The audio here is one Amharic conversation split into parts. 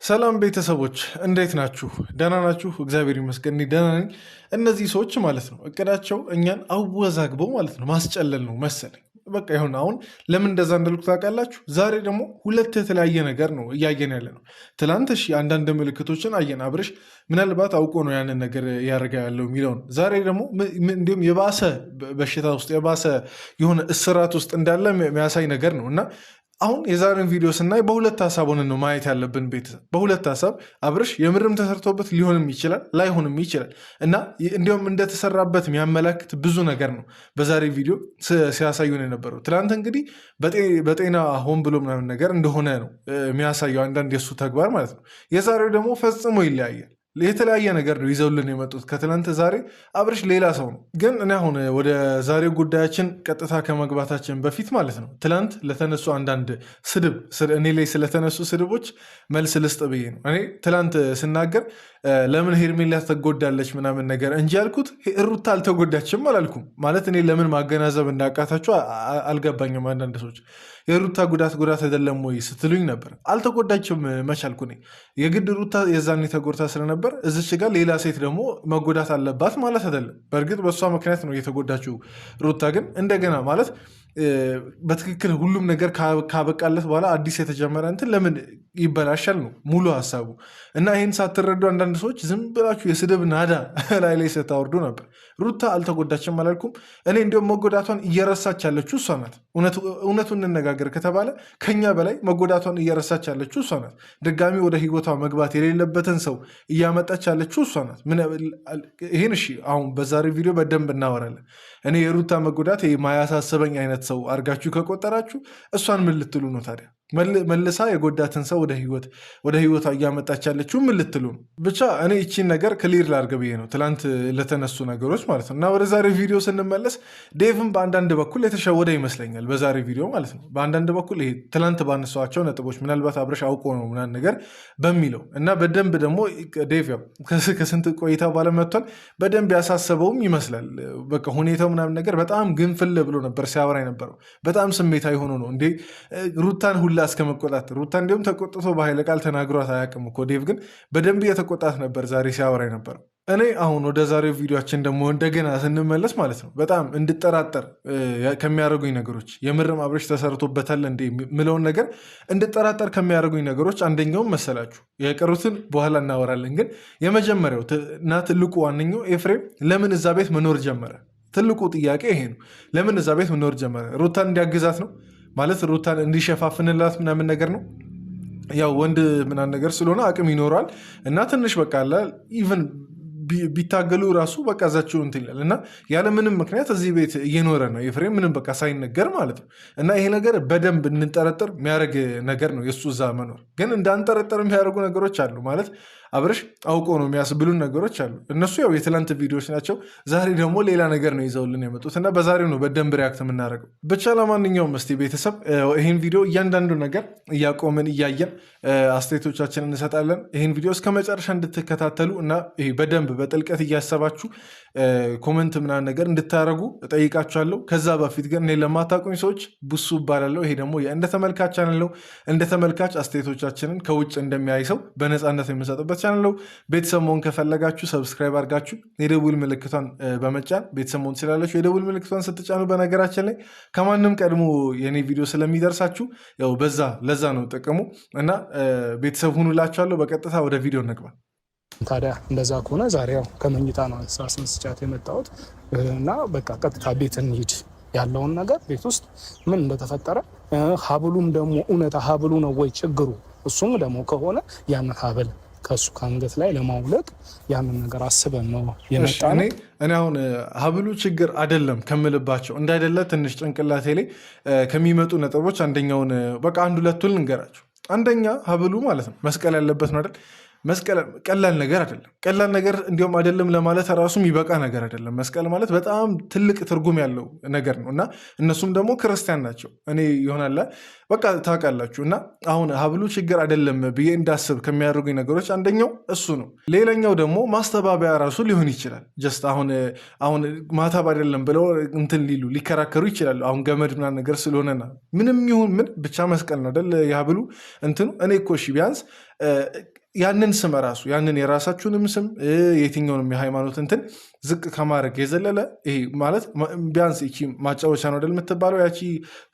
ሰላም ቤተሰቦች እንዴት ናችሁ? ደህና ናችሁ? እግዚአብሔር ይመስገን እኔ ደህና ነኝ። እነዚህ ሰዎች ማለት ነው እቅዳቸው እኛን አወዛግበው ማለት ነው ማስጨለል ነው መሰለኝ። በቃ ይሁን። አሁን ለምን እንደዛ እንዳልኩ ታውቃላችሁ? ዛሬ ደግሞ ሁለት የተለያየ ነገር ነው እያየን ያለ ነው። ትላንት እሺ አንዳንድ ምልክቶችን አየን። አብርሽ ምናልባት አውቆ ነው ያንን ነገር እያደረገ ያለው የሚለውን፣ ዛሬ ደግሞ እንዲሁም የባሰ በሽታ ውስጥ የባሰ የሆነ እስራት ውስጥ እንዳለ የሚያሳይ ነገር ነው እና አሁን የዛሬን ቪዲዮ ስናይ በሁለት ሀሳብ ሆነን ነው ማየት ያለብን ቤተሰብ። በሁለት ሀሳብ አብርሽ የምርም ተሰርቶበት ሊሆንም ይችላል ላይሆንም ይችላል እና እንዲሁም እንደተሰራበት የሚያመላክት ብዙ ነገር ነው በዛሬ ቪዲዮ ሲያሳዩን የነበረው። ትናንት እንግዲህ በጤና ሆን ብሎ ምናምን ነገር እንደሆነ ነው የሚያሳየው አንዳንድ የእሱ ተግባር ማለት ነው። የዛሬው ደግሞ ፈጽሞ ይለያያል። የተለያየ ነገር ነው ይዘውልን የመጡት ከትናንት ዛሬ። አብርሽ ሌላ ሰው ነው። ግን እኔ አሁን ወደ ዛሬው ጉዳያችን ቀጥታ ከመግባታችን በፊት ማለት ነው ትናንት ለተነሱ አንዳንድ እኔ ላይ ስለተነሱ ስድቦች መልስ ልስጥ ብዬ ነው። እኔ ትናንት ስናገር ለምን ሄርሜላ ትጎዳለች ምናምን ነገር እንጂ ያልኩት ሩታ አልተጎዳችም አላልኩም። ማለት እኔ ለምን ማገናዘብ እንዳቃታችሁ አልገባኝም። አንዳንድ ሰዎች የሩታ ጉዳት አይደለም ወይ ስትሉኝ ነበር። አልተጎዳችም መቻልኩ እኔ የግድ ሩታ የዛኔ ተጎድታ ስለነበር እዚች ጋር ሌላ ሴት ደግሞ መጎዳት አለባት ማለት አይደለም። በእርግጥ በእሷ ምክንያት ነው የተጎዳችው። ሩታ ግን እንደገና ማለት በትክክል ሁሉም ነገር ካበቃለት በኋላ አዲስ የተጀመረ እንትን ለምን ይበላሻል ነው ሙሉ ሀሳቡ። እና ይህን ሳትረዱ አንዳንድ ሰዎች ዝም ብላችሁ የስድብ ናዳ ላይ ስታወርዱ ነበር። ሩታ አልተጎዳችም አላልኩም እኔ። እንዲሁም መጎዳቷን እየረሳች ያለችው እሷ ናት። እውነቱን እንነጋገር ከተባለ ከኛ በላይ መጎዳቷን እየረሳች ያለችው እሷ ናት። ድጋሚ ወደ ህይወቷ መግባት የሌለበትን ሰው እያመጣች ያለችው እሷ ናት። ይህን እሺ አሁን በዛሬ ቪዲዮ በደንብ እናወራለን። እኔ የሩታ መጎዳት ማያሳስበኝ አይነት ሰው አድርጋችሁ ከቆጠራችሁ እሷን ምን ልትሉ ነው ታዲያ? መልሳ የጎዳትን ሰው ወደ ህይወቷ እያመጣች ያለችው ምን ልትሉ ነው? ብቻ እኔ ይቺን ነገር ክሊር ላድርግ ብዬ ነው ትላንት ለተነሱ ነገሮች ማለት ነው። እና ወደ ዛሬ ቪዲዮ ስንመለስ ዴቭም በአንዳንድ በኩል የተሸወደ ይመስለኛል በዛሬ ቪዲዮ ማለት ነው። በአንዳንድ በኩል ይሄ ትላንት ባነሷቸው ነጥቦች ምናልባት አብረሽ አውቆ ነው ምናምን ነገር በሚለው እና በደንብ ደግሞ ዴቭ ያው ከስንት ቆይታ በኋላ መጥቷል። በደንብ ያሳሰበውም ይመስላል። በቃ ሁኔታው ምናምን ነገር በጣም ግንፍል ብሎ ነበር ሲያወራ የነበረው። በጣም ስሜታዊ ሆኖ ነው እንዴ ሩታን ሁላ እስከ መቆጣት። ሩታ እንዲሁም ተቆጥቶ በኃይለ ቃል ተናግሯት አያውቅም እኮ ዴቭ ግን በደንብ እየተቆጣት ነበር ዛሬ ሲያወራ የነበረው። እኔ አሁን ወደ ዛሬው ቪዲዮችን ደግሞ እንደገና ስንመለስ ማለት ነው በጣም እንድጠራጠር ከሚያደርጉኝ ነገሮች የምርም አብርሽ ተሰርቶበታል እንደ ምለውን ነገር እንድጠራጠር ከሚያደርጉኝ ነገሮች አንደኛውም መሰላችሁ፣ የቀሩትን በኋላ እናወራለን። ግን የመጀመሪያው እና ትልቁ ዋነኛው ኤፍሬም ለምን እዛ ቤት መኖር ጀመረ? ትልቁ ጥያቄ ይሄ ነው። ለምን እዛ ቤት መኖር ጀመረ? ሩታን እንዲያግዛት ነው ማለት ሩታን እንዲሸፋፍንላት ምናምን ነገር ነው። ያው ወንድ ምናምን ነገር ስለሆነ አቅም ይኖረዋል እና ትንሽ በቃ አለ ኢቨን ቢታገሉ ራሱ በቃ እዛቸው እንትን ይላል እና ያለምንም ምክንያት እዚህ ቤት እየኖረ ነው ኤፍሬም፣ ምንም በቃ ሳይነገር ማለት ነው። እና ይሄ ነገር በደንብ እንጠረጠር የሚያደርግ ነገር ነው የእሱ እዛ መኖር። ግን እንዳንጠረጠር የሚያደርጉ ነገሮች አሉ ማለት አብርሽ አውቆ ነው የሚያስብሉን ነገሮች አሉ። እነሱ ያው የትላንት ቪዲዮዎች ናቸው። ዛሬ ደግሞ ሌላ ነገር ነው ይዘውልን የመጡት እና በዛሬው ነው በደንብ ሪያክት የምናደርገው። ብቻ ለማንኛውም እስቲ ቤተሰብ ይህን ቪዲዮ እያንዳንዱ ነገር እያቆምን እያየን አስተያየቶቻችንን እንሰጣለን። ይህን ቪዲዮ እስከ መጨረሻ እንድትከታተሉ እና ይሄ በደንብ በጥልቀት እያሰባችሁ ኮመንት ምናምን ነገር እንድታደርጉ እጠይቃችኋለሁ። ከዛ በፊት ግን እኔ ለማታውቁኝ ሰዎች ቡሱ እባላለሁ። ይሄ ደግሞ እንደ ተመልካች ቻናል ነው። እንደ ተመልካች አስተያየቶቻችንን ከውጭ እንደሚያይ ሰው በነፃነት የምሰጥበት ቻናል ነው። ቤተሰብ መሆን ከፈለጋችሁ ሰብስክራይብ አድርጋችሁ የደውል ምልክቷን በመጫን ቤተሰብ መሆን ትችላላችሁ። የደውል ምልክቷን ስትጫኑ በነገራችን ላይ ከማንም ቀድሞ የኔ ቪዲዮ ስለሚደርሳችሁ ያው ለዛ ነው ጥቅሙ እና ቤተሰብ ሁኑላችኋለሁ። በቀጥታ ወደ ቪዲዮ እንግባ። ታዲያ እንደዛ ከሆነ ዛሬ ያው ከመኝታ ነው ስጫት የመጣሁት እና በቃ ቀጥታ ቤት እንሂድ፣ ያለውን ነገር ቤት ውስጥ ምን እንደተፈጠረ ሀብሉም ደግሞ እውነታ ሀብሉ ነው ወይ ችግሩ፣ እሱም ደግሞ ከሆነ ያንን ሀብል ከሱ ከአንገት ላይ ለማውለቅ ያንን ነገር አስበን ነው የመጣ ነው። እኔ አሁን ሀብሉ ችግር አይደለም ከምልባቸው እንዳይደለ ትንሽ ጭንቅላቴ ላይ ከሚመጡ ነጥቦች አንደኛውን በቃ አንድ ሁለቱን ልንገራቸው። አንደኛ ሀብሉ ማለት ነው መስቀል ያለበት ነው አይደል? መስቀል ቀላል ነገር አይደለም። ቀላል ነገር እንዲሁም አይደለም ለማለት ራሱ የሚበቃ ነገር አይደለም። መስቀል ማለት በጣም ትልቅ ትርጉም ያለው ነገር ነው እና እነሱም ደግሞ ክርስቲያን ናቸው። እኔ ይሆናል በቃ ታውቃላችሁ። እና አሁን ሀብሉ ችግር አይደለም ብዬ እንዳስብ ከሚያደርጉኝ ነገሮች አንደኛው እሱ ነው። ሌላኛው ደግሞ ማስተባበያ ራሱ ሊሆን ይችላል። ጀስት አሁን ማተብ አይደለም ብለው እንትን ሊከራከሩ ይችላሉ። አሁን ገመድ ምናምን ነገር ስለሆነና ምንም ይሁን ምን ብቻ መስቀል ነው አይደል የሀብሉ እንትኑ። እኔ እኮ እሺ ቢያንስ ያንን ስም ራሱ ያንን የራሳችሁንም ስም የትኛውንም የሃይማኖት እንትን ዝቅ ከማድረግ የዘለለ ይሄ ማለት ቢያንስ ይቺ ማጫወቻ ነው አይደል የምትባለው ያቺ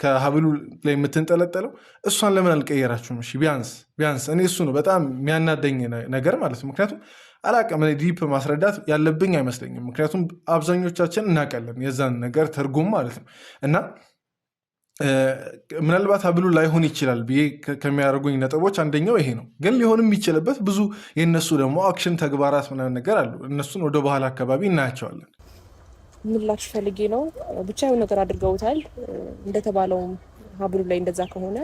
ከሀብሉ ላይ የምትንጠለጠለው እሷን ለምን አልቀየራችሁም? እሺ ቢያንስ እኔ እሱ ነው በጣም የሚያናደኝ ነገር ማለት ነው። ምክንያቱም አላቅም እኔ ዲፕ ማስረዳት ያለብኝ አይመስለኝም። ምክንያቱም አብዛኞቻችን እናውቃለን የዛን ነገር ትርጉም ማለት ነው። እና ምናልባት ሀብሉ ላይሆን ይችላል ብዬ ከሚያደርጉኝ ነጥቦች አንደኛው ይሄ ነው። ግን ሊሆንም የሚችልበት ብዙ የእነሱ ደግሞ አክሽን ተግባራት ምናምን ነገር አሉ። እነሱን ወደ በኋላ አካባቢ እናያቸዋለን። ምላሽ ፈልጌ ነው ብቻ የሆነ ነገር አድርገውታል። እንደተባለውም ሀብሉ ላይ እንደዛ ከሆነ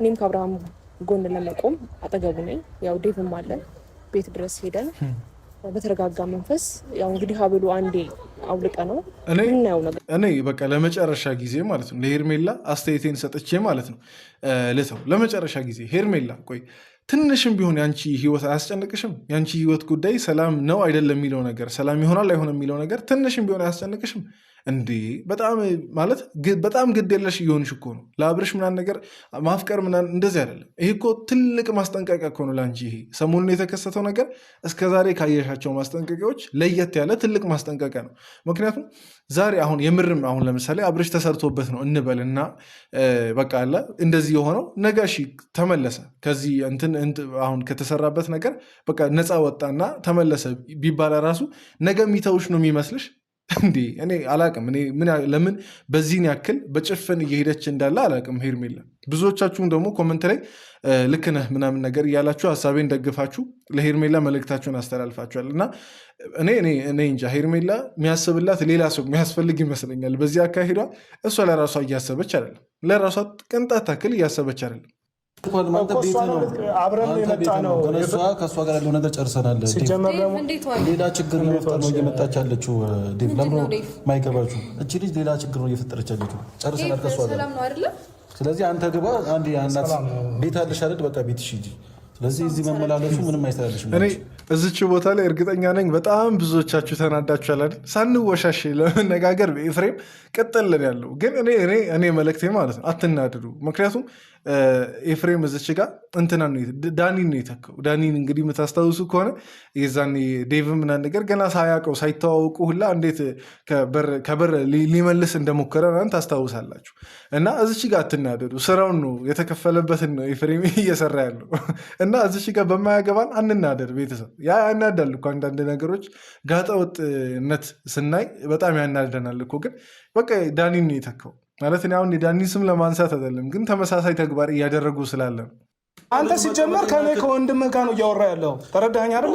እኔም ከአብርሃም ጎን ለመቆም አጠገቡ ነኝ። ያው ዴቭም አለ ቤት ድረስ ሄደን በተረጋጋ መንፈስ ያው እንግዲህ ሀብሉ አንዴ አውልቀ ነው እኔ በቃ ለመጨረሻ ጊዜ ማለት ነው ለሄርሜላ አስተያየቴን ሰጥቼ ማለት ነው ልተው ለመጨረሻ ጊዜ ሄርሜላ ቆይ ትንሽም ቢሆን ያንቺ ህይወት አያስጨንቅሽም? ያንቺ ህይወት ጉዳይ ሰላም ነው አይደለም የሚለው ነገር ሰላም ይሆናል አይሆንም የሚለው ነገር ትንሽም ቢሆን አያስጨንቅሽም እንዴ? በጣም ማለት በጣም ግድ የለሽ እየሆንሽ እኮ ነው። ለአብርሽ ምናምን ነገር ማፍቀር ምናምን እንደዚህ አይደለም። ይሄ እኮ ትልቅ ማስጠንቀቂያ እኮ ነው ለአንቺ። ይሄ ሰሞኑን የተከሰተው ነገር እስከዛሬ ካየሻቸው ማስጠንቀቂያዎች ለየት ያለ ትልቅ ማስጠንቀቂያ ነው። ምክንያቱም ዛሬ አሁን የምርም አሁን ለምሳሌ አብርሽ ተሰርቶበት ነው እንበል እና በቃ አለ እንደዚህ የሆነው ነገ እሺ ተመለሰ ከዚህ አሁን ከተሰራበት ነገር በቃ ነፃ ወጣና ተመለሰ ቢባል ራሱ ነገ የሚተውሽ ነው የሚመስልሽ እንዴ? እኔ አላቅም። ለምን በዚህን ያክል በጭፍን እየሄደች እንዳለ አላቅም ሄርሜላ። ብዙዎቻችሁም ደግሞ ኮመንት ላይ ልክ ነህ ምናምን ነገር እያላችሁ ሀሳቤን ደግፋችሁ ለሄርሜላ መልእክታችሁን አስተላልፋችኋል። እና እኔ እንጃ ሄርሜላ የሚያስብላት ሌላ ሰው የሚያስፈልግ ይመስለኛል። በዚህ አካሄዷ እሷ ለራሷ እያሰበች አይደለም፣ ለራሷ ቅንጣት ታክል እያሰበች አይደለም። አብረን የመጣ ነው። ከእሷ ጋር ያለው ነገር ጨርሰናል። ሌላ ችግር ለመፍጠር ነው እየመጣች ያለችው። ለምነው ማይገባችሁ? እቺ ልጅ ሌላ ችግር ነው እየፈጠረች ያለችው። ጨርሰናል ከእሷ ጋር። ስለዚህ አንተ ግባ። አንድ እናት ቤት አለሽ አይደል? በቃ ቤትሽ ሂጂ። ስለዚህ እዚህ መመላለሱ ምንም አይስተላልሽም። እኔ እዚች ቦታ ላይ እርግጠኛ ነኝ በጣም ብዙዎቻችሁ ተናዳችኋል አይደል? ሳንወሻሽ ለመነጋገር ኤፍሬም ቅጥልን ያለው ግን እኔ መልእክቴ ማለት ነው አትናድዱ። ምክንያቱም ኤፍሬም እዚች ጋር እንትና ዳኒን ነው የተካው። ዳኒን እንግዲህ የምታስታውሱ ከሆነ የዛኔ ዴቭ ምናምን ነገር ገና ሳያውቀው ሳይተዋወቁ ሁላ እንዴት ከበር ሊመልስ እንደሞከረ ምናምን ታስታውሳላችሁ። እና እዚች ጋር አትናደዱ። ስራውን ነው የተከፈለበትን ነው ኤፍሬም እየሰራ ያለው። እና እዚች ጋር በማያገባን አንናደድ ቤተሰብ። ያ ያናዳል እኮ አንዳንድ ነገሮች ጋጠወጥነት ስናይ በጣም ያናደናል እኮ። ግን በቃ ዳኒን ነው የተካው ማለት እኔ አሁን የዳኒ ስም ለማንሳት አይደለም፣ ግን ተመሳሳይ ተግባር እያደረጉ ስላለ ነው። አንተ ሲጀመር ከኔ ከወንድምህ ጋር ነው እያወራ ያለው። ተረዳኸኝ አይደል?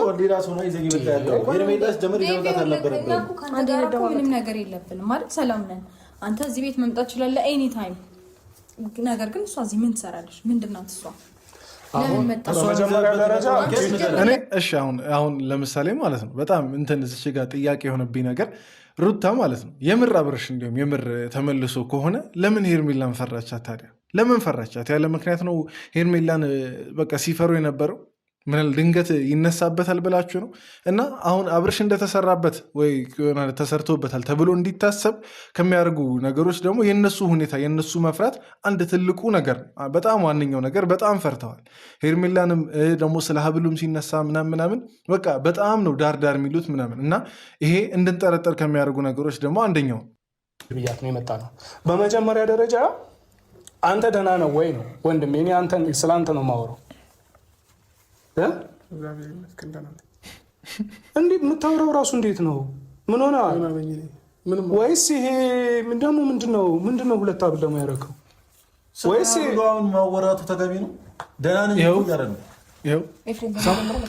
ምንም ነገር የለብንም ማለት ሰላም ነን። አንተ እዚህ ቤት መምጣት ትችላለህ ኤኒ ታይም። ነገር ግን እሷ እዚህ ምን ትሰራለች? ምንድን ናት እሷ? በመጀመሪያ ደረጃ እሺ አሁን ለምሳሌ ማለት ነው በጣም እንትን እዚች ጋር ጥያቄ የሆነብኝ ነገር ሩታ ማለት ነው የምር አብርሽ እንዲሁም የምር ተመልሶ ከሆነ ለምን ሄርሜላን ፈራቻት ታዲያ? ለምን ፈራቻት? ያለ ምክንያት ነው ሄርሜላን በቃ ሲፈሩ የነበረው? ምን ድንገት ይነሳበታል ብላችሁ ነው? እና አሁን አብርሽ እንደተሰራበት ወይ ተሰርቶበታል ተብሎ እንዲታሰብ ከሚያደርጉ ነገሮች ደግሞ የነሱ ሁኔታ የነሱ መፍራት አንድ ትልቁ ነገር በጣም ዋነኛው ነገር በጣም ፈርተዋል። ሄርሜላንም ደግሞ ስለ ሀብሉም ሲነሳ ምናምን በቃ በጣም ነው ዳርዳር የሚሉት ምናምን እና ይሄ እንድንጠረጠር ከሚያደርጉ ነገሮች ደግሞ አንደኛው ብያት ነው የመጣ ነው። በመጀመሪያ ደረጃ አንተ ደህና ነው ወይ ነው ወንድሜ? እኔ ስለ አንተ ነው የማወራው። እንዴት የምታወራው ራሱ እንዴት ነው? ምን ሆነ? ወይስ ይሄ ደግሞ ምንድነው ሁለት አብል ደግሞ ያደረገው? ወይስ አሁን ማወራቱ ተገቢ ነው? ደህና ነኝ እያለ ነው።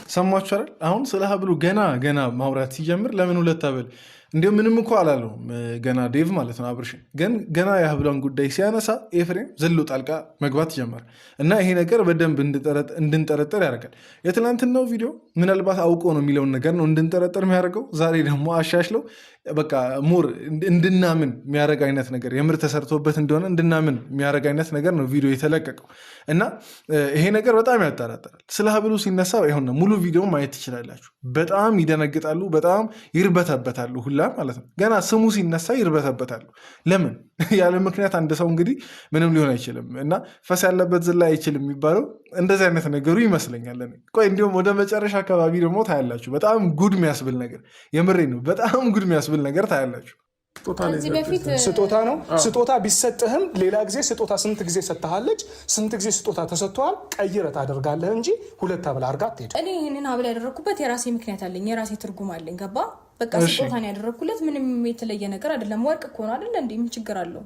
ሰማችሁ አይደል? አሁን ስለ ሀብሉ ገና ማውራት ሲጀምር ለምን ሁለት አብል እንዲሁም ምንም እኮ አላለውም ገና ዴቭ ማለት ነው አብርሽ ግን ገና የሀብሏን ጉዳይ ሲያነሳ ኤፍሬም ዘሎ ጣልቃ መግባት ጀመር እና ይሄ ነገር በደንብ እንድንጠረጠር ያደርጋል። የትናንትናው ቪዲዮ ምናልባት አውቆ ነው የሚለውን ነገር ነው እንድንጠረጠር የሚያደርገው። ዛሬ ደግሞ አሻሽለው በቃ ሙር እንድናምን የሚያደርግ አይነት ነገር የምር ተሰርቶበት እንደሆነ እንድናምን የሚያደርግ አይነት ነገር ነው ቪዲዮ የተለቀቀው እና ይሄ ነገር በጣም ያጠራጠራል። ስለ ሀብሉ ሲነሳ ይሆን ሙሉ ቪዲዮ ማየት ትችላላችሁ። በጣም ይደነግጣሉ፣ በጣም ይርበተበታሉ ሁላ ሁላ ማለት ነው ገና ስሙ ሲነሳ ይርበተበታሉ። ለምን ያለ ምክንያት አንድ ሰው እንግዲህ ምንም ሊሆን አይችልም እና ፈስ ያለበት ዝላ አይችልም የሚባለው እንደዚህ አይነት ነገሩ ይመስለኛል። ቆይ እንዲሁም ወደ መጨረሻ አካባቢ ደግሞ ታያላችሁ በጣም ጉድ የሚያስብል ነገር፣ የምሬ ነው በጣም ጉድ የሚያስብል ነገር ታያላችሁ። ስጦታ ነው። ስጦታ ቢሰጥህም ሌላ ጊዜ ስጦታ ስንት ጊዜ ሰጥሃለች፣ ስንት ጊዜ ስጦታ ተሰጥቷል፣ ቀይረህ ታደርጋለህ እንጂ ሁለት ሀብል አድርጋ አትሄድም። እኔ ይህንን ሀብል ያደረግኩበት የራሴ ምክንያት አለኝ፣ የራሴ ትርጉም አለኝ። ገባ? በቃ ስጦታን ያደረግኩለት ምንም የተለየ ነገር አይደለም። ወርቅ እኮ ነው አይደለ? እንዴ ምን ችግር አለው?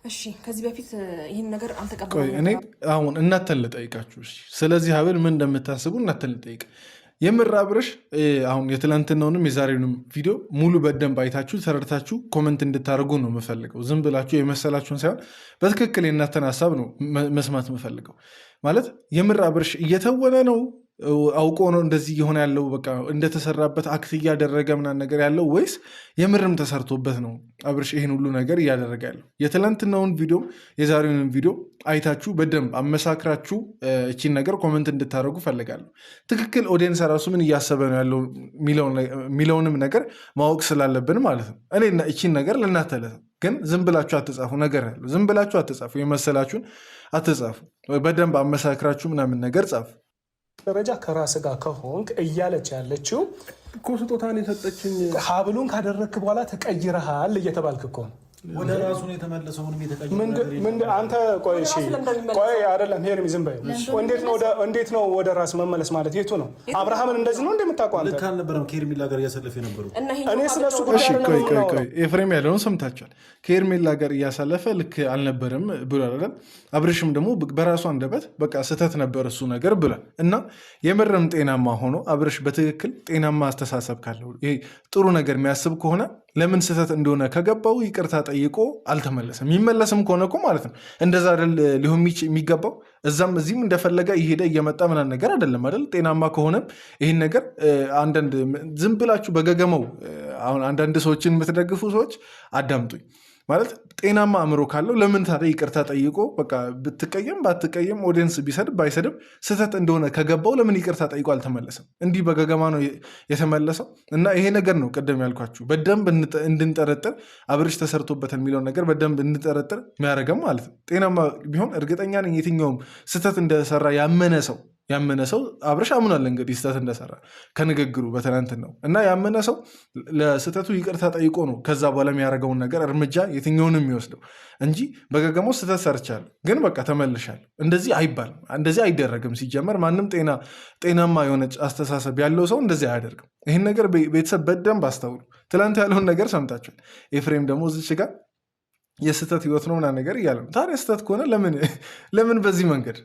እሺ ከዚህ በፊት ይህን ነገር አልተቀበልኩም። እኔ አሁን እናንተን ልጠይቃችሁ ስለዚህ ሀብል ምን እንደምታስቡ እናንተን ልጠይቅ። የምር አብርሽ አሁን የትላንትናውንም የዛሬውንም ቪዲዮ ሙሉ በደንብ አይታችሁ ተረድታችሁ ኮመንት እንድታደርጉ ነው የምፈልገው። ዝም ብላችሁ የመሰላችሁን ሳይሆን በትክክል የእናንተን ሀሳብ ነው መስማት የምፈልገው። ማለት የምር አብርሽ እየተወነ ነው አውቆ ነው እንደዚህ የሆነ ያለው በቃ እንደተሰራበት አክት እያደረገ ምናምን ነገር ያለው ወይስ የምርም ተሰርቶበት ነው አብርሽ ይህን ሁሉ ነገር እያደረገ ያለው? የትላንትናውን ቪዲዮ የዛሬውን ቪዲዮ አይታችሁ በደንብ አመሳክራችሁ እቺን ነገር ኮመንት እንድታደርጉ ፈልጋለሁ። ትክክል ኦዲየንስ ራሱ ምን እያሰበ ነው ያለው የሚለውንም ነገር ማወቅ ስላለብን ማለት ነው። እኔ እቺን ነገር ልናተለት ግን ዝም ብላችሁ አትጻፉ። ነገር ያለው ዝም ብላችሁ አትጻፉ፣ የመሰላችሁን አትጻፉ። በደንብ አመሳክራችሁ ምናምን ነገር ጻፉ። ደረጃ ከራስ ጋር ከሆንክ እያለች ያለችው እኮ ስጦታን የሰጠችኝ ሀብሉን ካደረግክ በኋላ ተቀይረሃል እየተባልክ እኮ ወደ ራሱ ነው የተመለሰው። አንተ ቆይ አይደለም ሄርሚ ዝም በይ። እንዴት ነው ወደ ራስ መመለስ ማለት? የቱ ነው? አብርሃምን እንደዚህ ነው እንደምታውቀው አንተ? ልክ አልነበረም ከሄርሜላ ጋር እያሳለፈ የነበረው። እኔ ስለሱ ጉዳይ ቆይ ኤፍሬም ያለውን ሰምታችኋል። ከሄርሜላ ጋር እያሳለፈ ልክ አልነበረም ብሏል አይደል? አብርሽም ደግሞ በራሱ አንደበት በቃ ስህተት ነበር እሱ ነገር ብሏል። እና የምርም ጤናማ ሆኖ አብርሽ በትክክል ጤናማ አስተሳሰብ ካለው ይሄ ጥሩ ነገር የሚያስብ ከሆነ ለምን ስህተት እንደሆነ ከገባው ይቅርታ ጠይቆ አልተመለሰም። የሚመለስም ከሆነ እኮ ማለት ነው እንደዛ አይደል ሊሆን የሚገባው። እዛም እዚህም እንደፈለገ እየሄደ እየመጣ ምናምን ነገር አይደለም አይደል? ጤናማ ከሆነም ይህን ነገር አንዳንድ ዝም ብላችሁ በገገመው አሁን አንዳንድ ሰዎችን የምትደግፉ ሰዎች አዳምጡኝ። ማለት ጤናማ አእምሮ ካለው ለምን ታዲያ ይቅርታ ጠይቆ በቃ ብትቀየም ባትቀየም ኦዲየንስ ቢሰድብ ባይሰድብ ስህተት እንደሆነ ከገባው ለምን ይቅርታ ጠይቆ አልተመለሰም? እንዲህ በገገማ ነው የተመለሰው። እና ይሄ ነገር ነው ቅድም ያልኳችሁ በደንብ እንድንጠረጥር አብርሽ ተሰርቶበታል የሚለውን ነገር በደንብ እንድንጠረጥር የሚያደርገም ማለት ነው። ጤናማ ቢሆን እርግጠኛ ነኝ የትኛውም ስህተት እንደሰራ ያመነ ሰው አብርሽ አምኗል እንግዲህ ስህተት እንደሰራ ከንግግሩ በትናንትን ነው። እና ያመነ ሰው ለስህተቱ ይቅርታ ጠይቆ ነው ከዛ በኋላ የሚያደርገውን ነገር እርምጃ የትኛውንም የሚወስደው እንጂ በገገሞ ስህተት ሰርቻለሁ ግን በቃ ተመልሻለሁ እንደዚህ አይባልም። እንደዚህ አይደረግም። ሲጀመር ማንም ጤናማ የሆነ አስተሳሰብ ያለው ሰው እንደዚህ አያደርግም። ይህን ነገር ቤተሰብ በደንብ አስተውሉ። ትላንት ያለውን ነገር ሰምታችኋል። ኤፍሬም ደግሞ እዚች ጋር የስህተት ህይወት ነው ምናምን ነገር እያለ ነው። ታዲያ ስህተት ከሆነ ለምን በዚህ መንገድ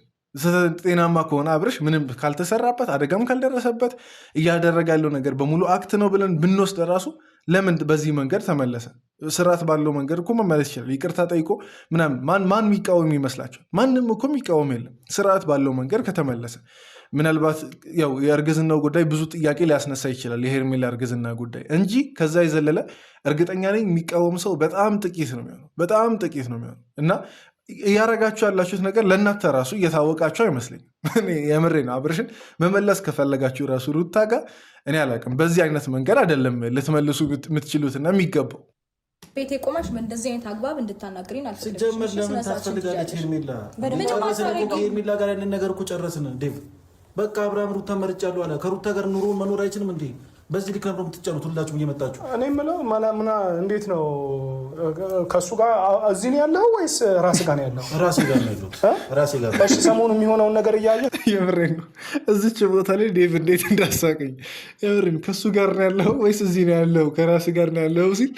ጤናማ ከሆነ አብርሽ ምንም ካልተሰራበት አደጋም ካልደረሰበት እያደረገ ያለው ነገር በሙሉ አክት ነው ብለን ብንወስድ ራሱ ለምን በዚህ መንገድ ተመለሰ? ስርዓት ባለው መንገድ እኮ መመለስ ይችላል። ይቅርታ ጠይቆ ምናምን ማን የሚቃወም ይመስላችኋል? ማንም እኮ የሚቃወም የለም። ስርዓት ባለው መንገድ ከተመለሰ ምናልባት ያው የእርግዝናው ጉዳይ ብዙ ጥያቄ ሊያስነሳ ይችላል፣ የሄርሜላ እርግዝና ጉዳይ እንጂ ከዛ የዘለለ እርግጠኛ ነኝ የሚቃወም ሰው በጣም ጥቂት ነው የሚሆነው እና እያረጋችሁ ያላችሁት ነገር ለእናንተ ራሱ እየታወቃችሁ አይመስለኝም። የምሬ ነው። አብርሽን መመለስ ከፈለጋችሁ ራሱ ሩታ ጋር እኔ አላውቅም፣ በዚህ አይነት መንገድ አይደለም ልትመልሱ የምትችሉትና የሚገባው። ቤቴ ቆመሽ በእንደዚህ አይነት አግባብ እንድታናግሪን አልፈልግም። ሲጀመር ለምን ታስፈልጋለች ሄርሜላ? ሄርሜላ ጋር ያንን ነገር እኮ ጨረስን ዴቭ። በቃ አብርሃም ሩታ መርጫለሁ አለ። ከሩታ ጋር ኑሮ መኖር አይችልም እንዴ? በዚህ ልክ ነው የምትጫኑት ሁላችሁም እየመጣችሁ። እኔ የምለው ምና እንዴት ነው ከእሱ ጋር እዚህ ነው ያለው ወይስ ራስ ጋር ነው ያለው? ራሴ ጋር ነው ያለው። ራሴ ጋር እሺ፣ ሰሞኑ የሚሆነውን ነገር እያየ የምሬን ነው። እዚች ቦታ ላይ ዴቭ እንዴት እንዳሳቀኝ የምሬን። ከእሱ ጋር ነው ያለው ወይስ እዚህ ነው ያለው ከራስ ጋር ነው ያለው ሲል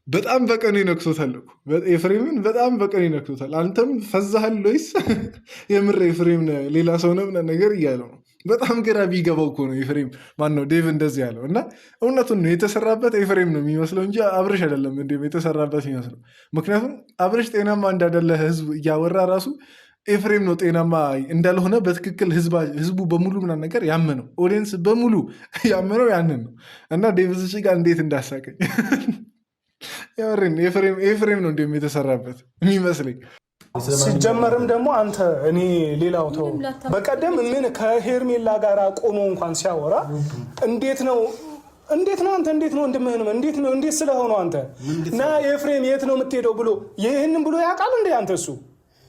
በጣም በቀኑ ይነክቶታል እኮ ኤፍሬምን፣ በጣም በቀኑ ይነክቶታል። አንተም ፈዛሃል ወይስ የምር ኤፍሬም ሌላ ሰው ነው ነገር እያለው ነው። በጣም ግራ ቢገባው እኮ ነው ኤፍሬም ማነው ዴቭ እንደዚህ ያለው። እና እውነቱን ነው የተሰራበት ኤፍሬም ነው የሚመስለው እንጂ አብርሽ አይደለም እንደ የተሰራበት የሚመስለው። ምክንያቱም አብርሽ ጤናማ እንዳደለ ህዝብ እያወራ ራሱ ኤፍሬም ነው ጤናማ እንዳልሆነ በትክክል ህዝቡ በሙሉ ምናምን ነገር ያመነው፣ ኦዲየንስ በሙሉ ያመነው ያንን ነው። እና ዴቭ ዝች ጋር እንዴት እንዳሳቀኝ ኤፍሬም ነው እንዲሁም የተሰራበት የሚመስለኝ። ሲጀመርም ደግሞ አንተ እኔ ሌላው ተው፣ በቀደም ምን ከሄርሜላ ጋር ቆሞ እንኳን ሲያወራ እንዴት ነው እንዴት ነው አንተ እንዴት ነው ወንድምህን እንዴት ስለሆነ አንተ ና ኤፍሬም የት ነው የምትሄደው ብሎ ይሄንን ብሎ ያውቃል እንዴ አንተ እሱ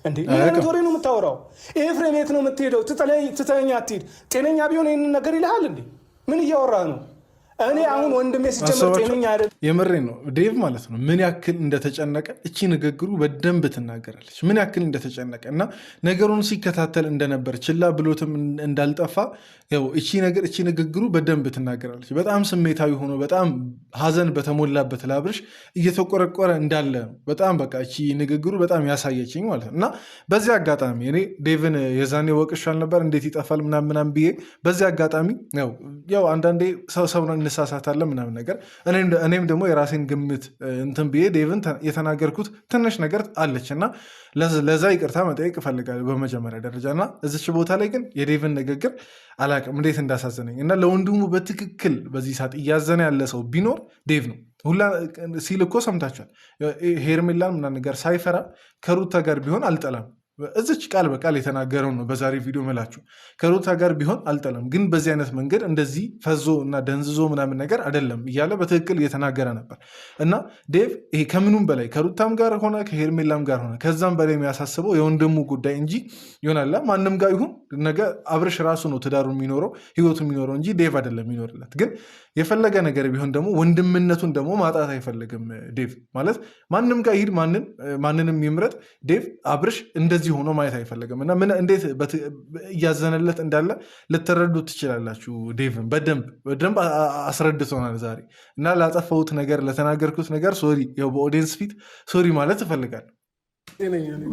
እንዴ ምን ወሬ ነው የምታወራው ኤፍሬም የት ነው የምትሄደው ትተኛ አትሂድ ጤነኛ ቢሆን ይሄንን ነገር ይልሃል እንዴ ምን እያወራህ ነው እኔ አሁን ወንድሜ ሲጀምር ጤነኛ አይደል የምሬ ነው ዴቭ ማለት ነው ምን ያክል እንደተጨነቀ እቺ ንግግሩ በደንብ ትናገራለች ምን ያክል እንደተጨነቀ እና ነገሩን ሲከታተል እንደነበር ችላ ብሎትም እንዳልጠፋ ያው እቺ ንግግሩ በደንብ ትናገራለች በጣም ስሜታዊ ሆኖ በጣም ሀዘን በተሞላበት ላብርሽ እየተቆረቆረ እንዳለ ነው በጣም በቃ እቺ ንግግሩ በጣም ያሳየችኝ ማለት ነው እና በዚህ አጋጣሚ እኔ ዴቭን የዛኔ ወቅሻል ነበር እንዴት ይጠፋል ምናምን ብዬ በዚህ አጋጣሚ ያው አንዳንዴ ሰው እንሳሳታለን ምናምን ነገር እኔም ደግሞ የራሴን ግምት እንትን ብዬ ዴቭን የተናገርኩት ትንሽ ነገር አለች እና ለዛ ይቅርታ መጠየቅ እፈልጋለሁ በመጀመሪያ ደረጃ እና እዚች ቦታ ላይ ግን የዴቭን ንግግር አላቅም እንዴት እንዳሳዘነኝ እና ለወንድሙ በትክክል በዚህ ሰዓት እያዘነ ያለ ሰው ቢኖር ዴቭ ነው ሁላ ሲል እኮ ሰምታችኋል ሄርሜላን ምናምን ነገር ሳይፈራ ከሩታ ጋር ቢሆን አልጠላም እዚች ቃል በቃል የተናገረው ነው በዛሬ ቪዲዮ መላችሁ ከሩታ ጋር ቢሆን አልጠላም ግን በዚህ አይነት መንገድ እንደዚህ ፈዞ እና ደንዝዞ ምናምን ነገር አይደለም እያለ በትክክል እየተናገረ ነበር እና ዴቭ ይሄ ከምኑም በላይ ከሩታም ጋር ሆነ ከሄርሜላም ጋር ሆነ ከዛም በላይ የሚያሳስበው የወንድሙ ጉዳይ እንጂ ይሆናላ ማንም ጋር ይሁን ነገ አብርሽ ራሱ ነው ትዳሩ የሚኖረው ህይወቱ የሚኖረው እንጂ ዴቭ አይደለም የሚኖርለት ግን የፈለገ ነገር ቢሆን ደግሞ ወንድምነቱን ደግሞ ማጣት አይፈልግም ዴቭ ማለት ማንም ጋር ይሄድ ማንንም ይምረጥ ዴቭ አብርሽ እንደዚህ ሆኖ ማየት አይፈልግም እና ምን እንዴት እያዘነለት እንዳለ ልትረዱ ትችላላችሁ ዴቭን በደንብ አስረድቶናል ዛሬ እና ላጠፋሁት ነገር ለተናገርኩት ነገር ሶሪ ያው በኦዲየንስ ፊት ሶሪ ማለት እፈልጋለሁ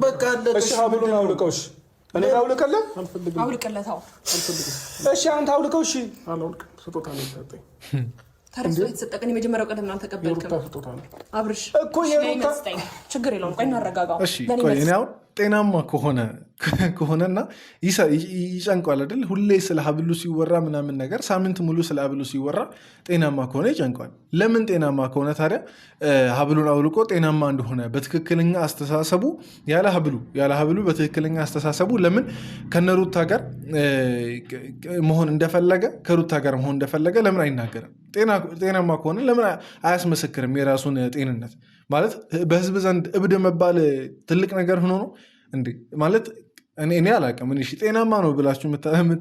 በቃ እሺ ሀብሉን አውልቀውሽ እኔ አውልቀለህ አውልቀለታው እሺ አንተ አውልቀው እሺ አላውልቅ ስጦታ ነው የሰጠኝ ተረስቶ የተሰጠቀን የመጀመሪያው ቀን ምናምን ተቀበልከው አብርሽ እኮ የሩታ ችግር የለውም ቆይ እናረጋጋው እሺ ቆይ እኔ አሁን ጤናማ ከሆነና ይጨንቋል አይደል ሁሌ ስለ ሀብሉ ሲወራ ምናምን ነገር ሳምንት ሙሉ ስለ ሀብሉ ሲወራ ጤናማ ከሆነ ይጨንቋል ለምን ጤናማ ከሆነ ታዲያ ሀብሉን አውልቆ ጤናማ እንደሆነ በትክክለኛ አስተሳሰቡ ያለ ሀብሉ በትክክለኛ አስተሳሰቡ ለምን ከነሩታ ጋር መሆን እንደፈለገ ከሩታ ጋር መሆን እንደፈለገ ለምን አይናገርም ጤናማ ከሆነ ለምን አያስመሰክርም የራሱን ጤንነት ማለት በህዝብ ዘንድ እብድ መባል ትልቅ ነገር ሆኖ ነው እንዴ ማለት እኔ አላውቅም እሺ ጤናማ ነው ብላችሁ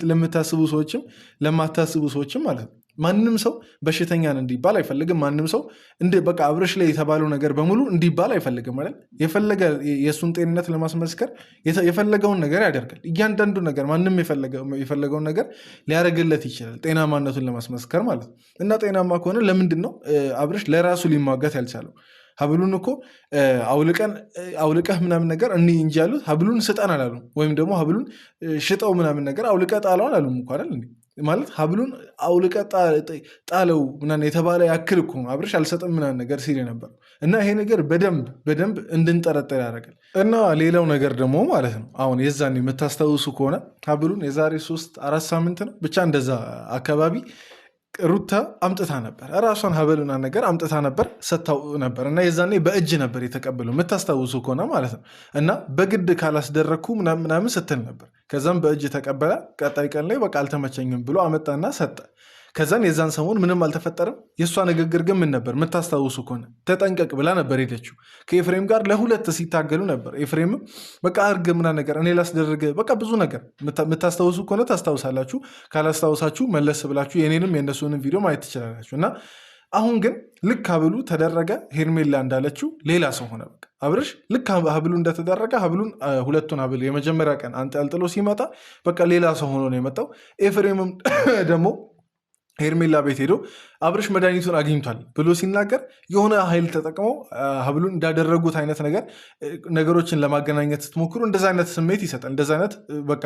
ለምታስቡ ሰዎችም ለማታስቡ ሰዎችም ማለት ነው ማንም ሰው በሽተኛን እንዲባል አይፈልግም ማንም ሰው በቃ አብርሽ ላይ የተባለው ነገር በሙሉ እንዲባል አይፈልግም ማለት የፈለገ የእሱን ጤንነት ለማስመስከር የፈለገውን ነገር ያደርጋል እያንዳንዱ ነገር ማንም የፈለገውን ነገር ሊያደርግለት ይችላል ጤናማነቱን ለማስመስከር ማለት ነው እና ጤናማ ከሆነ ለምንድን ነው አብርሽ ለራሱ ሊሟገት ያልቻለው ሀብሉን እኮ አውልቀህ ምናምን ነገር እኒ እንጂ ያሉት ሀብሉን ስጠን አላሉ ወይም ደግሞ ሀብሉን ሽጠው ምናምን ነገር አውልቀህ ጣለው አላሉም እኮ አይደል ማለት ሀብሉን አውልቀህ ጣለው ምናምን የተባለ ያክል እኮ አብርሽ አልሰጥም ምናምን ነገር ሲል ነበር እና ይሄ ነገር በደንብ እንድንጠረጠር ያደርጋል እና ሌላው ነገር ደግሞ ማለት ነው አሁን የዛን የምታስታውሱ ከሆነ ሀብሉን የዛሬ 3-4 ሳምንት ነው ብቻ እንደዛ አካባቢ ሩታ አምጥታ ነበር ራሷን ሀበሉና ነገር አምጥታ ነበር ሰታው ነበር እና የዛኔ በእጅ ነበር የተቀበለው የምታስታውሱ ከሆነ ማለት ነው እና በግድ ካላስደረግኩ ምናምን ስትል ነበር ከዛም በእጅ ተቀበለ ቀጣይ ቀን ላይ በቃ አልተመቸኝም ብሎ አመጣና ሰጠ ከዛን የዛን ሰሞን ምንም አልተፈጠረም የእሷ ንግግር ግን ምን ነበር የምታስታውሱ ከሆነ ተጠንቀቅ ብላ ነበር ሄደችው ከኤፍሬም ጋር ለሁለት ሲታገሉ ነበር ኤፍሬም በቃ አርግ ምና ነገር እኔ ላስደረገ በቃ ብዙ ነገር የምታስታውሱ ከሆነ ታስታውሳላችሁ ካላስታውሳችሁ መለስ ብላችሁ የኔንም የእነሱንም ቪዲዮ ማየት ትችላላችሁ እና አሁን ግን ልክ ሀብሉ ተደረገ ሄርሜላ እንዳለችው ሌላ ሰው ሆነ በቃ አብርሽ ልክ ሀብሉ እንደተደረገ ሀብሉን ሁለቱን ሀብል የመጀመሪያ ቀን አንጠልጥሎ ሲመጣ በቃ ሌላ ሰው ሆኖ ነው የመጣው ኤፍሬምም ደግሞ ሄርሜላ ቤት ሄዶ አብርሽ መድኃኒቱን አግኝቷል ብሎ ሲናገር የሆነ ኃይል ተጠቅመው ሀብሉን እንዳደረጉት አይነት ነገሮችን ለማገናኘት ስትሞክሩ እንደዛ አይነት ስሜት ይሰጣል እንደዛ አይነት በቃ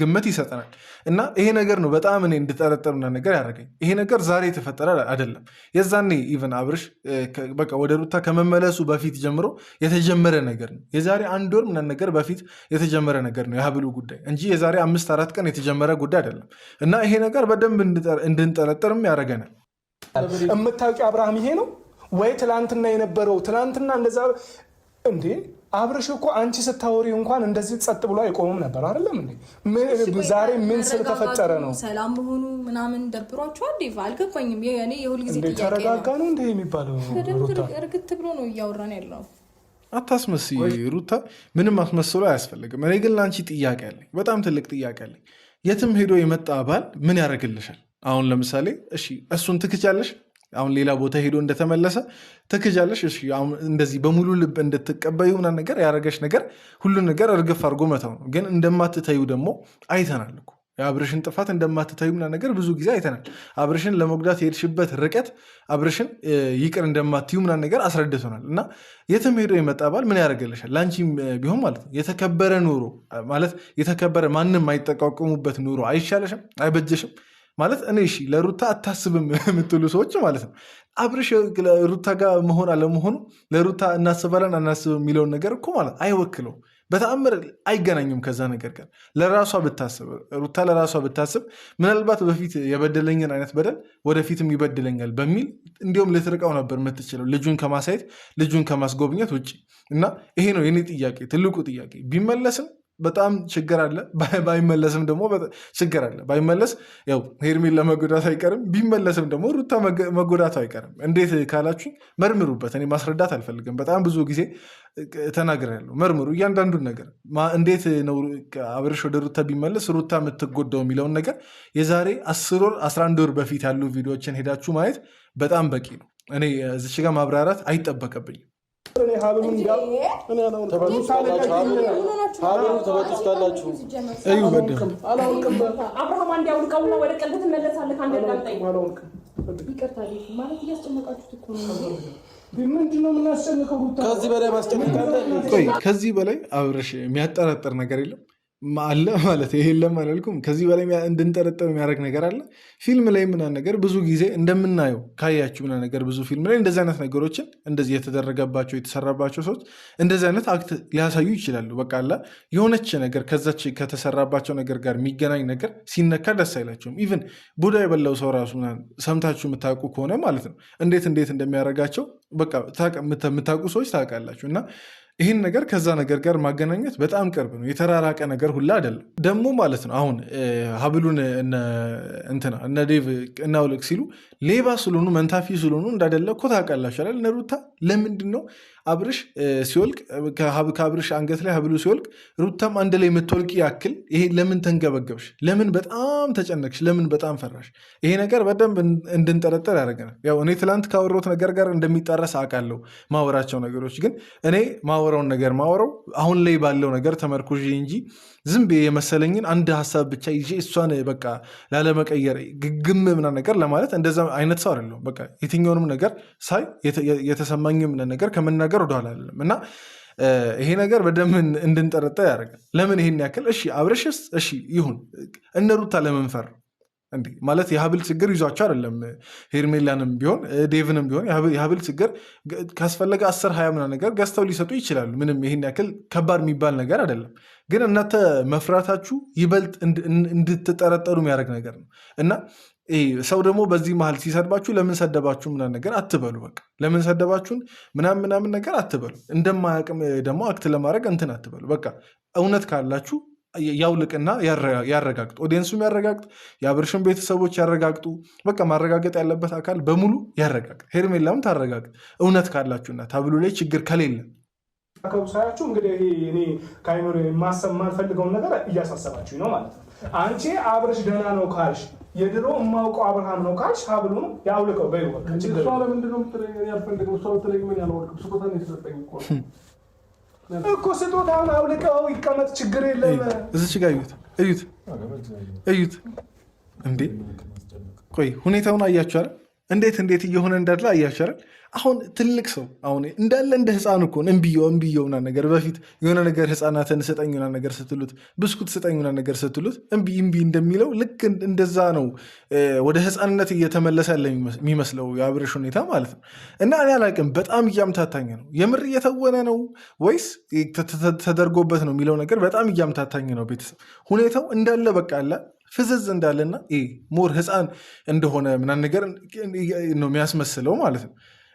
ግምት ይሰጠናል እና ይሄ ነገር ነው በጣም እኔ እንድጠረጠሩና ነገር ያደረገኝ ይሄ ነገር ዛሬ የተፈጠረ አይደለም የዛኔ ኢቨን አብርሽ በቃ ወደ ሩታ ከመመለሱ በፊት ጀምሮ የተጀመረ ነገር ነው የዛሬ 1 ወር ምናምን ነገር በፊት የተጀመረ ነገር ነው የሀብሉ ጉዳይ እንጂ የዛሬ 5-4 ቀን የተጀመረ ጉዳይ አይደለም እና ይሄ ነገር በደንብ እንድንጠረጠርም ያደርገናል የምታውቂው አብርሃም ይሄ ነው ወይ ትላንትና የነበረው ትላንትና እንደዛ እንዴ አብርሽ እኮ አንቺ ስታወሪ እንኳን እንደዚህ ጸጥ ብሎ አይቆምም ነበር አይደለም እንዴ? ዛሬ ምን ስለተፈጠረ ነው? ሰላም መሆኑ ምናምን ደብሯቸዋል? ዴቭ አልገባኝም። እኔ የሁልጊዜ ጥያቄ ነው። ተረጋጋ ነው እንደ የሚባለው? እርግጥ ብሎ ነው እያወራን ያለው። አታስመስይ ሩታ፣ ምንም አስመስሎ አያስፈልግም። እኔ ግን ለአንቺ ጥያቄ አለኝ፣ በጣም ትልቅ ጥያቄ አለኝ። የትም ሄዶ የመጣ ባል ምን ያደርግልሻል? አሁን ለምሳሌ እሺ እሱን ትክቻለሽ? አሁን ሌላ ቦታ ሄዶ እንደተመለሰ ትክጃለሽ? እሺ አሁን እንደዚህ በሙሉ ልብ እንድትቀበዩ ምናምን ነገር ያደረገሽ ነገር ሁሉን ነገር እርግፍ አድርጎ መተው ነው። ግን እንደማትተዩ ደግሞ አይተናል እኮ የአብርሽን ጥፋት እንደማትተዩ ምናምን ነገር ብዙ ጊዜ አይተናል። አብርሽን ለመጉዳት የሄድሽበት ርቀት አብርሽን ይቅር እንደማትዩ ምናምን ነገር አስረድቶናል። እና የትም ሄዶ የመጣ ባል ምን ያደርግልሻል? ለአንቺም ቢሆን ማለት ነው የተከበረ ኑሮ ማለት የተከበረ ማንም አይጠቃቀሙበት ኑሮ አይሻለሽም? አይበጀሽም? ማለት እኔ እሺ ለሩታ አታስብም የምትሉ ሰዎች ማለት ነው አብርሽ ሩታ ጋር መሆን አለመሆኑ ለሩታ እናስባለን አናስብም የሚለውን ነገር እኮ ማለት አይወክለው፣ በተአምር አይገናኙም ከዛ ነገር ጋር። ለራሷ ብታስብ ሩታ ለራሷ ብታስብ ምናልባት በፊት የበደለኝን አይነት በደል ወደፊትም ይበድለኛል በሚል እንዲሁም ልትርቀው ነበር የምትችለው ልጁን ከማሳየት ልጁን ከማስጎብኘት ውጭ። እና ይሄ ነው የኔ ጥያቄ፣ ትልቁ ጥያቄ። ቢመለስም በጣም ችግር አለ፣ ባይመለስም ደግሞ ችግር አለ። ባይመለስ ያው ሄርሜላ መጎዳቱ አይቀርም፣ ቢመለስም ደግሞ ሩታ መጎዳቱ አይቀርም። እንዴት ካላችሁኝ መርምሩበት። እኔ ማስረዳት አልፈልግም፣ በጣም ብዙ ጊዜ ተናግሬያለሁ። መርምሩ እያንዳንዱን ነገር። እንዴት ነው አብርሽ ወደ ሩታ ቢመለስ ሩታ የምትጎዳው የሚለውን ነገር የዛሬ 10 ወር 11 ወር በፊት ያሉ ቪዲዮዎችን ሄዳችሁ ማየት በጣም በቂ ነው። እኔ እዚች ጋር ማብራራት አይጠበቅብኝም። ከዚህ በላይ አብርሽ የሚያጠራጥር ነገር የለም አለ ማለት ይሄ የለም አላልኩም። ከዚህ በላይ እንድንጠረጠር የሚያደርግ ነገር አለ? ፊልም ላይ ምናምን ነገር ብዙ ጊዜ እንደምናየው ካያችሁ ምናምን ነገር ብዙ ፊልም ላይ እንደዚህ አይነት ነገሮችን እንደዚህ የተደረገባቸው የተሰራባቸው ሰዎች እንደዚህ አይነት አክት ሊያሳዩ ይችላሉ። በቃ አለ የሆነች ነገር ከዛች ከተሰራባቸው ነገር ጋር የሚገናኝ ነገር ሲነካ ደስ አይላቸውም። ኢቭን ቡዳ የበላው ሰው ራሱ ሰምታችሁ የምታውቁ ከሆነ ማለት ነው እንዴት እንደሚያደርጋቸው በቃ የምታውቁ ሰዎች ታውቃላችሁ። እና ይህን ነገር ከዛ ነገር ጋር ማገናኘት በጣም ቅርብ ነው። የተራራቀ ነገር ሁላ አይደለም ደግሞ ማለት ነው። አሁን ሀብሉን እነ ዴቭ እናውልቅ ሲሉ ሌባ ስለሆኑ መንታፊ ስለሆኑ እንዳደለ እኮ ታውቃላችሁ አይደል? እነ ሩታ ለምንድን ነው አብርሽ ሲወልቅ ከአብርሽ አንገት ላይ ሀብሉ ሲወልቅ ሩታም አንድ ላይ የምትወልቅ ያክል ይሄ ለምን ተንገበገብሽ? ለምን በጣም ተጨነቅሽ? ለምን በጣም ፈራሽ? ይሄ ነገር በደንብ እንድንጠረጠር ያደርገናል። ያው እኔ ትላንት ካወራሁት ነገር ጋር እንደሚጣረስ አውቃለሁ ማወራቸው ነገሮች፣ ግን እኔ ማወራውን ነገር ማወራው አሁን ላይ ባለው ነገር ተመርኩዤ እንጂ ዝም ብዬ የመሰለኝን አንድ ሀሳብ ብቻ ይዤ እሷን በቃ ላለመቀየር ግግም ምናምን ነገር ለማለት እንደዛ አይነት ሰው አይደለሁም። በቃ የትኛውንም ነገር ሳይ የተሰማኝም ነገር ከመናገር ወደኋላ አይደለም። እና ይሄ ነገር በደንብ እንድንጠረጠር ያደርጋል። ለምን ይሄን ያክል? እሺ አብርሽስ እሺ ይሁን፣ እነ ሩታ ለመንፈር እንዲህ ማለት የሀብል ችግር ይዟቸው አይደለም። ሄርሜላንም ቢሆን ዴቭንም ቢሆን የሀብል ችግር ካስፈለገ 10-20 ምናምን ነገር ገዝተው ሊሰጡ ይችላሉ። ምንም ይሄን ያክል ከባድ የሚባል ነገር አይደለም። ግን እናንተ መፍራታችሁ ይበልጥ እንድትጠረጠሩ የሚያደርግ ነገር ነው። እና ሰው ደግሞ በዚህ መሀል ሲሰድባችሁ ለምን ሰደባችሁ ምናምን ነገር አትበሉ። በቃ ለምን ሰደባችሁን ምናምን ነገር አትበሉ። እንደማያውቅም ደግሞ አክት ለማድረግ እንትን አትበሉ። በቃ እውነት ካላችሁ ያውልቅና ያረጋግጡ። ኦዲየንሱም ያረጋግጥ፣ የአብርሽን ቤተሰቦች ያረጋግጡ። በቃ ማረጋገጥ ያለበት አካል በሙሉ ያረጋግጥ። ሄርሜላም ታረጋግጥ እውነት ካላችሁና ታብሉ ላይ ችግር ከሌለ ከብሳያችሁ። እንግዲህ እኔ ከአይምሮ የማልፈልገውን ነገር እያሳሰባችሁ ነው ማለት ነው። አንቺ አብርሽ ደህና ነው ካልሽ የድሮ የማውቀው አብርሃም ነው ካልሽ ሀብሉን ያውልቀው በይው። ለምንድነው ያልፈልገው? ሰው ተለይመን ያልወርቅ ስጦታ ነው የተሰጠኝ እኮ ስጦታውን አውልቀው ይቀመጥ፣ ችግር የለም። እዚች ጋር እዩት እንዴ! ቆይ ሁኔታውን አያችኋል? እንዴት እየሆነ እንዳለ አያችኋል? አሁን ትልቅ ሰው አሁን እንዳለ እንደ ህፃን እኮ እምብየው ምናምን ነገር በፊት የሆነ ነገር ህፃናትን ስጠኝ ምናምን ነገር ስትሉት ብስኩት ስጠኝ ምናምን ነገር ስትሉት እምቢ እንደሚለው ልክ እንደዛ ነው ወደ ህፃንነት እየተመለሰ ያለ የሚመስለው የአብርሽ ሁኔታ ማለት ነው። እና እኔ አላውቅም፣ በጣም እያምታታኝ ነው። የምር እየተወነ ነው ወይስ ተደርጎበት ነው የሚለው ነገር በጣም እያምታታኝ ነው። ቤተሰብ ሁኔታው እንዳለ በቃ አለ ፍዝዝ እንዳለና ሞር ህፃን እንደሆነ ምናምን ነገር ነው የሚያስመስለው ማለት ነው።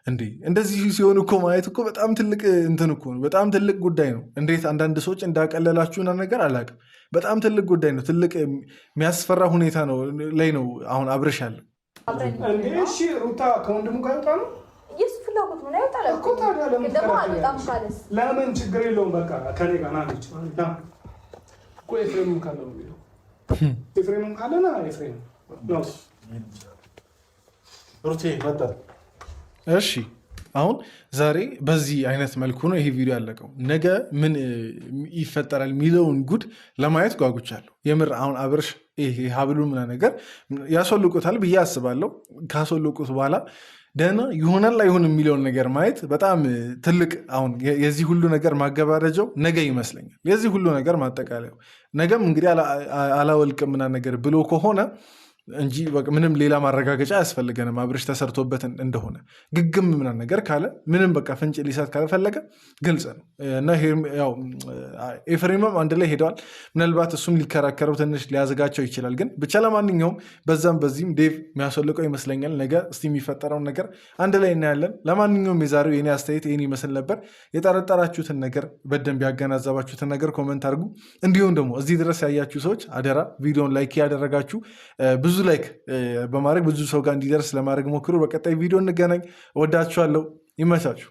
እንዴ እንደዚህ ሲሆን እኮ ማየት እኮ በጣም ትልቅ እንትን እኮ ነው። በጣም ትልቅ ጉዳይ ነው። እንዴት አንዳንድ ሰዎች እንዳቀለላችሁና ነገር አላውቅም። በጣም ትልቅ ጉዳይ ነው። ትልቅ የሚያስፈራ ሁኔታ ነው ላይ ነው አሁን አብርሽ ያለው። እሺ ሩታ ከወንድሙ ጋር ይወጣ ነው የሱ ፍላጎት ነው አይወጣለ እኮ ታዲያ ለምን ችግር የለውም። በቃ ከኔ ጋር ናለች እኮ ኤፍሬምም ካለ ነው የሚለው ኤፍሬምም ካለና ኤፍሬም ነው ሩቴ መጣ። እሺ አሁን ዛሬ በዚህ አይነት መልኩ ነው ይሄ ቪዲዮ ያለቀው። ነገ ምን ይፈጠራል የሚለውን ጉድ ለማየት ጓጉቻለሁ። የምር አሁን አብርሽ ይሄ ሀብሉ ምና ነገር ያስወልቁታል ብዬ አስባለሁ። ካስወልቁት በኋላ ደህና ይሆናል አይሆን የሚለውን ነገር ማየት በጣም ትልቅ አሁን የዚህ ሁሉ ነገር ማገባደጃው ነገ ይመስለኛል። የዚህ ሁሉ ነገር ማጠቃለያው ነገም እንግዲህ አላወልቅም ምና ነገር ብሎ ከሆነ እንጂ ምንም ሌላ ማረጋገጫ አያስፈልገንም። አብርሽ ተሰርቶበት እንደሆነ ግግም ምናምን ነገር ካለ ምንም በቃ ፍንጭ ሊሰጥ ካልፈለገ ግልጽ ነው እና ኤፍሬምም አንድ ላይ ሄደዋል። ምናልባት እሱም ሊከራከረው ትንሽ ሊያዘጋቸው ይችላል። ግን ብቻ ለማንኛውም በዛም በዚህም ዴቭ የሚያስወልቀው ይመስለኛል። ነገ እስቲ የሚፈጠረውን ነገር አንድ ላይ እናያለን። ለማንኛውም የዛሬው የኔ አስተያየት ይህን ይመስል ነበር። የጠረጠራችሁትን ነገር በደንብ ያገናዘባችሁትን ነገር ኮመንት አድርጉ። እንዲሁም ደግሞ እዚህ ድረስ ያያችሁ ሰዎች አደራ ቪዲዮን ላይክ ያደረጋችሁ ብዙ ላይክ በማድረግ ብዙ ሰው ጋር እንዲደርስ ለማድረግ ሞክሩ። በቀጣይ ቪዲዮ እንገናኝ። ወዳችኋለሁ። ይመቻችሁ።